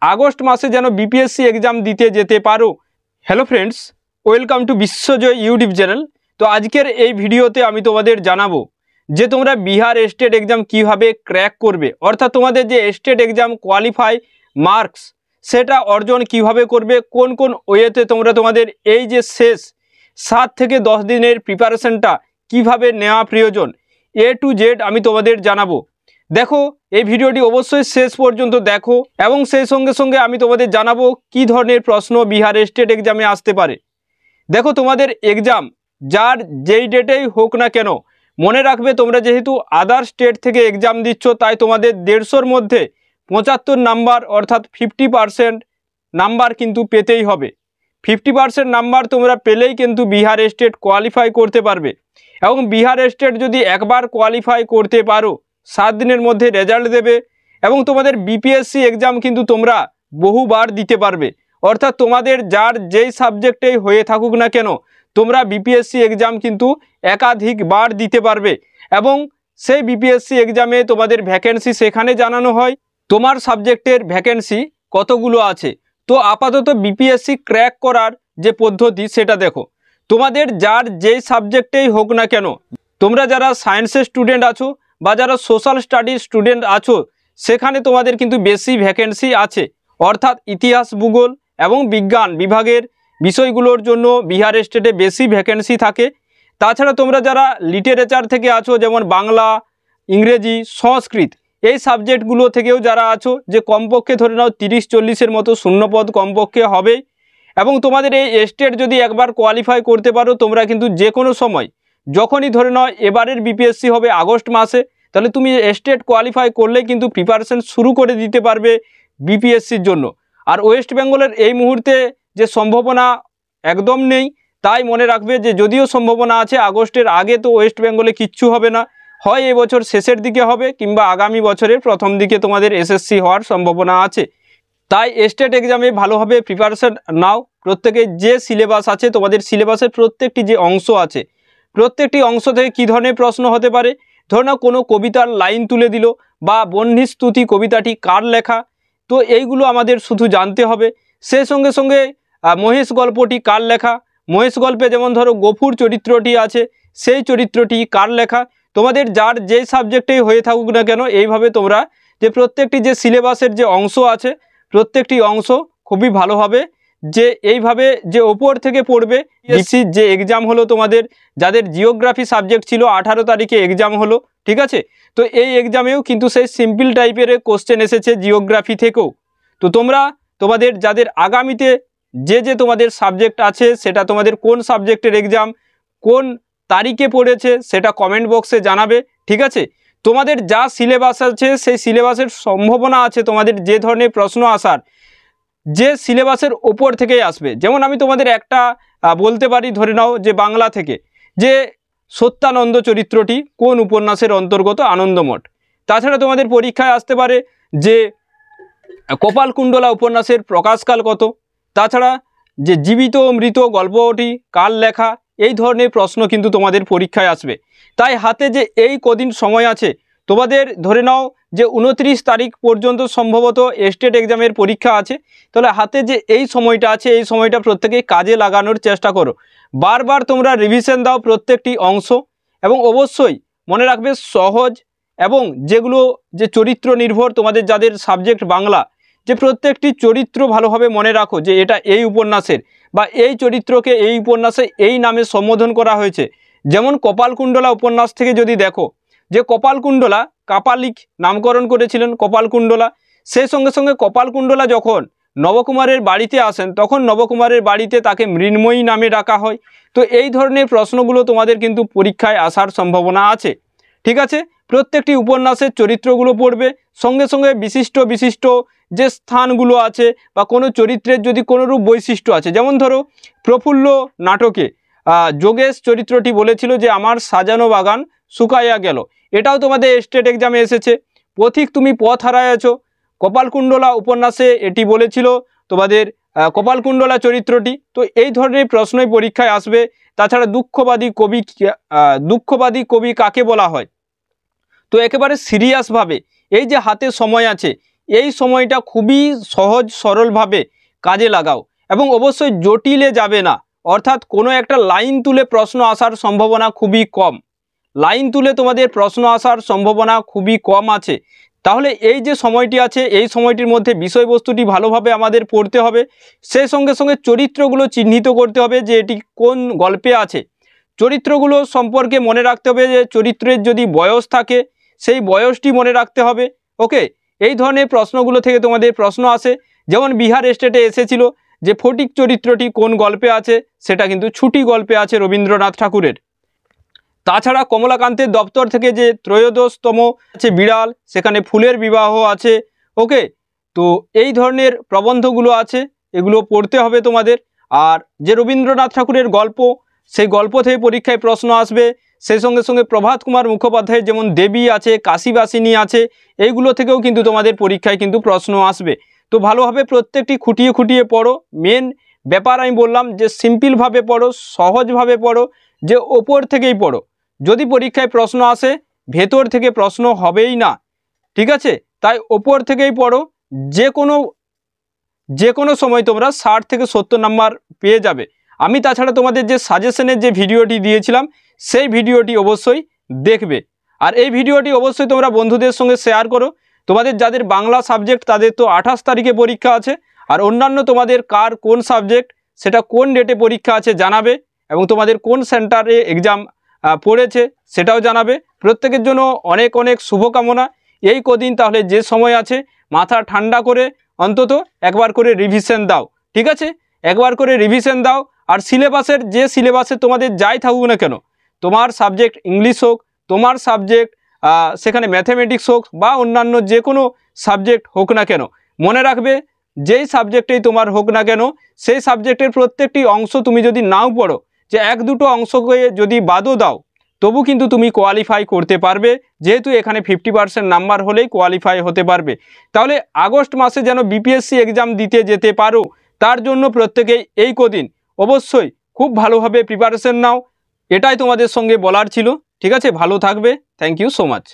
August মাসে যেন BPSC exam দিতে যেতে পারো। Hello friends, welcome to Biswajoy YouTube channel. তো আজকের এই ভিডিওতে আমি তোমাদের জানাবো যে তোমরা বিহার স্টেট এক্সাম কিভাবে ক্র্যাক করবে, অর্থাৎ তোমাদের যে স্টেট এক্সাম কোয়ালিফাই মার্কস সেটা অর্জন কিভাবে করবে, কোন কোন ওয়েতে তোমরা তোমাদের এই যে শেষ 7 থেকে 10 দিনের প্রিপারেশনটা কিভাবে নেওয়া প্রয়োজন, এ টু জেড আমি তোমাদের জানাবো। দেখো, এই ভিডিওটি অবশ্যই শেষ পর্যন্ত দেখো এবং সেই সঙ্গে সঙ্গে আমি তোমাদের জানাবো কি ধরনের প্রশ্ন বিহার স্টেট এক্সামে আসতে পারে। দেখো, তোমাদের এক্সাম যার যেই ডেটেই হোক না কেন, মনে রাখবে তোমরা যেহেতু আদার স্টেট থেকে এক্সাম দিচ্ছ, তাই তোমাদের 150-র মধ্যে 75 নাম্বার অর্থাৎ 50% নাম্বার কিন্তু পেতেই হবে। 50% নাম্বার তোমরা পেলেই কিন্তু বিহার স্টেট কোয়ালিফাই করতে পারবে। এবং বিহার স্টেট যদি একবার কোয়ালিফাই করতে পারো, 7 দিনের মধ্যে রেজাল্ট দেবে এবং তোমাদের বিপিএসসি এক্সাম কিন্তু তোমরা বহুবার দিতে পারবে। অর্থাৎ তোমাদের যার যেই সাবজেক্টেই হয়ে থাকুক না কেন, তোমরা বিপিএসসি এক্সাম কিন্তু একাধিকবার দিতে পারবে এবং সেই বিপিএসসি এক্সামে তোমাদের ভ্যাকেন্সি সেখানে জানানো হয় তোমার সাবজেক্টের ভ্যাকেন্সি কতগুলো আছে। তো আপাতত বিপিএসসি ক্র্যাক করার যে পদ্ধতি সেটা দেখো। তোমাদের যার যেই সাবজেক্টেই হোক না কেন, তোমরা যারা সায়েন্সের স্টুডেন্ট আছো বা যারা সোশ্যাল স্টাডিজ স্টুডেন্ট আছো, সেখানে তোমাদের কিন্তু বেশি ভ্যাকেন্সি আছে। অর্থাৎ ইতিহাস, ভূগোল এবং বিজ্ঞান বিভাগের বিষয়গুলোর জন্য বিহার স্টেটে বেশি ভ্যাকেন্সি থাকে। তাছাড়া তোমরা যারা লিটারেচার থেকে আছো, যেমন বাংলা, ইংরেজি, সংস্কৃত, এই সাবজেক্টগুলো থেকেও যারা আছো, যে কমপক্ষে ধরে নাও 30-40-এর মতো শূন্যপদ কমপক্ষে হবে। এবং তোমাদের এই স্টেট যদি একবার কোয়ালিফাই করতে পারো, তোমরা কিন্তু যে কোনো সময়, যখনই ধরে নাও এবারের বিপিএসসি হবে আগস্ট মাসে, তাহলে তুমি স্টেট কোয়ালিফাই করলেই কিন্তু প্রিপারেশন শুরু করে দিতে পারবে বিপিএসসির জন্য। আর ওয়েস্ট বেঙ্গলের এই মুহূর্তে যে সম্ভাবনা একদম নেই, তাই মনে রাখবে যে যদিও সম্ভাবনা আছে, আগস্টের আগে তো ওয়েস্ট বেঙ্গলে কিচ্ছু হবে না। হয় এবছর শেষের দিকে হবে কিংবা আগামী বছরের প্রথম দিকে তোমাদের এসএসসি হওয়ার সম্ভাবনা আছে। তাই স্টেট এক্সামে ভালোভাবে প্রিপারেশন নাও। প্রত্যেকে যে সিলেবাস আছে, তোমাদের সিলেবাসের প্রত্যেকটি যে অংশ আছে, প্রত্যেকটি অংশ থেকে কী ধরনের প্রশ্ন হতে পারে। ধরো না কোনো কবিতার লাইন তুলে দিল বা বহ্নিস্তুতি কবিতাটি কার লেখা, তো এইগুলো আমাদের শুধু জানতে হবে। সেই সঙ্গে সঙ্গে মহেশ গল্পটি কার লেখা, মহেশ গল্পে যেমন ধরো গফুর চরিত্রটি আছে, সেই চরিত্রটি কার লেখা। তোমাদের যার যেই সাবজেক্টেই হয়ে থাকুক না কেন, এইভাবে তোমরা যে প্রত্যেকটি যে সিলেবাসের যে অংশ আছে, প্রত্যেকটি অংশ খুবই ভালোভাবে যে এইভাবে যে ওপর থেকে পড়বে। বিপিএসসির যে এক্সাম হলো তোমাদের, যাদের জিওগ্রাফি সাবজেক্ট ছিল, 18 তারিখে এক্সাম হলো, ঠিক আছে। তো এই এক্সামেও কিন্তু সেই সিম্পল টাইপের কোশ্চেন এসেছে জিওগ্রাফি থেকেও। তো তোমরা তোমাদের যাদের আগামীতে যে তোমাদের সাবজেক্ট আছে, সেটা তোমাদের কোন সাবজেক্টের এক্সাম কোন তারিখে পড়েছে সেটা কমেন্ট বক্সে জানাবে, ঠিক আছে। তোমাদের যা সিলেবাস আছে, সেই সিলেবাসের সম্ভাবনা আছে তোমাদের যে ধরনের প্রশ্ন আসার, যে সিলেবাসের ওপর থেকেই আসবে। যেমন আমি তোমাদের একটা বলতে পারি, ধরে নাও যে বাংলা থেকে যে সত্যানন্দ চরিত্রটি কোন উপন্যাসের অন্তর্গত, আনন্দমঠ। তাছাড়া তোমাদের পরীক্ষায় আসতে পারে যে কপালকুণ্ডলা উপন্যাসের প্রকাশকাল কত। তাছাড়া যে জীবিত ও মৃত গল্পটি কার লেখা, এই ধরনের প্রশ্ন কিন্তু তোমাদের পরীক্ষায় আসবে। তাই হাতে যে এই কদিন সময় আছে, তোমাদের ধরে নাও যে 29 তারিখ পর্যন্ত সম্ভবত স্টেট এক্সামের পরীক্ষা আছে, তাহলে হাতে যে এই সময়টা আছে, এই সময়টা প্রত্যেকেই কাজে লাগানোর চেষ্টা করো। বারবার তোমরা রিভিশন দাও প্রত্যেকটি অংশ, এবং অবশ্যই মনে রাখবে সহজ এবং যেগুলো যে চরিত্র নির্ভর, তোমাদের যাদের সাবজেক্ট বাংলা, যে প্রত্যেকটি চরিত্র ভালোভাবে মনে রাখো যে এটা এই উপন্যাসের বা এই চরিত্রকে এই উপন্যাসে এই নামে সম্বোধন করা হয়েছে। যেমন কপালকুণ্ডলা উপন্যাস থেকে যদি দেখো, যে কপালকুণ্ডলা কাপালিক নামকরণ করেছিলেন কপালকুণ্ডলা। সেই সঙ্গে সঙ্গে কপালকুণ্ডলা যখন নবকুমারের বাড়িতে আসেন, তখন নবকুমারের বাড়িতে তাকে মৃন্ময়ী নামে ডাকা হয়। তো এই ধরনের প্রশ্নগুলো তোমাদের কিন্তু পরীক্ষায় আসার সম্ভাবনা আছে, ঠিক আছে। প্রত্যেকটি উপন্যাসের চরিত্রগুলো পড়বে, সঙ্গে সঙ্গে বিশিষ্ট বিশিষ্ট যে স্থানগুলো আছে বা কোনো চরিত্রের যদি কোনোরূপ বৈশিষ্ট্য আছে, যেমন ধরো প্রফুল্ল নাটকে যোগেশ চরিত্রটি বলেছিল যে আমার সাজানো বাগান শুকাইয়া গেল, এটাও তোমাদের স্টেট এক্সামে এসেছে। পথিক তুমি পথ হারাইয়াছ, কপালকুণ্ডলা উপন্যাসে এটি বলেছিল তোমাদের কপালকুণ্ডলা চরিত্রটি। তো এই ধরনের প্রশ্নই পরীক্ষায় আসবে। তাছাড়া দুঃখবাদী কবি কাকে বলা হয়, তো একেবারে সিরিয়াসভাবে এই যে হাতে সময় আছে, এই সময়টা খুবই সহজ সরলভাবে কাজে লাগাও এবং অবশ্যই জটিলে যাবে না। অর্থাৎ কোনো একটা লাইন তুলে প্রশ্ন আসার সম্ভাবনা খুবই কম, লাইন তুলে তোমাদের প্রশ্ন আসার সম্ভাবনা খুবই কম আছে। তাহলে এই যে সময়টি আছে, এই সময়টির মধ্যে বিষয়বস্তুটি ভালোভাবে আমাদের পড়তে হবে, সেই সঙ্গে সঙ্গে চরিত্রগুলো চিহ্নিত করতে হবে যে এটি কোন গল্পে আছে। চরিত্রগুলো সম্পর্কে মনে রাখতে হবে যে চরিত্রের যদি বয়স থাকে সেই বয়সটি মনে রাখতে হবে। ওকে, এই ধরনের প্রশ্নগুলো থেকে তোমাদের প্রশ্ন আসে। যেমন বিহার স্টেটে এসেছিল যে ফটিক চরিত্রটি কোন গল্পে আছে, সেটা কিন্তু ছুটি গল্পে আছে রবীন্দ্রনাথ ঠাকুরের। তাছাড়া কমলাকান্তের দপ্তর থেকে যে ত্রয়োদশতম আছে বিড়াল, সেখানে ফুলের বিবাহ আছে। ওকে, তো এই ধরনের প্রবন্ধগুলো আছে, এগুলো পড়তে হবে তোমাদের। আর যে রবীন্দ্রনাথ ঠাকুরের গল্প, সেই গল্প থেকে পরীক্ষায় প্রশ্ন আসবে। সেই সঙ্গে সঙ্গে প্রভাত কুমার মুখোপাধ্যায়ের যেমন দেবী আছে, কাশীবাসিনী আছে, এইগুলো থেকেও কিন্তু তোমাদের পরীক্ষায় কিন্তু প্রশ্ন আসবে। তো ভালোভাবে প্রত্যেকটি খুঁটিয়ে খুঁটিয়ে পড়ো। মেন ব্যাপার আমি বললাম যে সিম্পলভাবে পড়ো, সহজভাবে পড়ো, যে ওপর থেকেই পড়ো। যদি পরীক্ষায় প্রশ্ন আসে, ভেতর থেকে প্রশ্ন হবেই না, ঠিক আছে? তাই ওপর থেকেই পড়ো। যে কোনো সময় তোমরা 60 থেকে 70 নাম্বার পেয়ে যাবে। আমি তাছাড়া তোমাদের যে সাজেশনের যে ভিডিওটি দিয়েছিলাম, সেই ভিডিওটি অবশ্যই দেখবে। আর এই ভিডিওটি অবশ্যই তোমরা বন্ধুদের সঙ্গে শেয়ার করো। তোমাদের যাদের বাংলা সাবজেক্ট তাদের তো 28 তারিখে পরীক্ষা আছে, আর অন্যান্য তোমাদের কার কোন সাবজেক্ট সেটা কোন ডেটে পরীক্ষা আছে জানাবে, এবং তোমাদের কোন সেন্টারে এক্সাম পড়েছে সেটাও জানাবে। প্রত্যেকের জন্য অনেক অনেক শুভকামনা। এই কদিন তাহলে যে সময় আছে মাথা ঠান্ডা করে অন্তত একবার করে রিভিশন দাও, ঠিক আছে? একবার করে রিভিশন দাও। আর সিলেবাসের যে সিলেবাসে তোমাদের যাই থাকুক না কেন, তোমার সাবজেক্ট ইংলিশ হোক, তোমার সাবজেক্ট সেখানে ম্যাথমেটিক্স হোক, বা অন্যান্য যে কোনো সাবজেক্ট হোক না কেন, মনে রাখবে যেই সাবজেক্টেই তোমার হোক না কেন, সেই সাবজেক্টের প্রত্যেকটি অংশ তুমি যদি নাও পড়ো, যে এক দুটো অংশকে যদি বাদও দাও, তবু কিন্তু তুমি কোয়ালিফাই করতে পারবে, যেহেতু এখানে 50% নাম্বার হলেই কোয়ালিফাই হতে পারবে। তাহলে আগস্ট মাসে যেন বিপিএসসি এক্সাম দিতে যেতে পারো, তার জন্য প্রত্যেকেই এই কদিন অবশ্যই খুব ভালোভাবে প্রিপারেশন নাও। এটাই তোমাদের সঙ্গে বলার ছিল, ঠিক আছে? ভালো থাকবে। Thank you so much.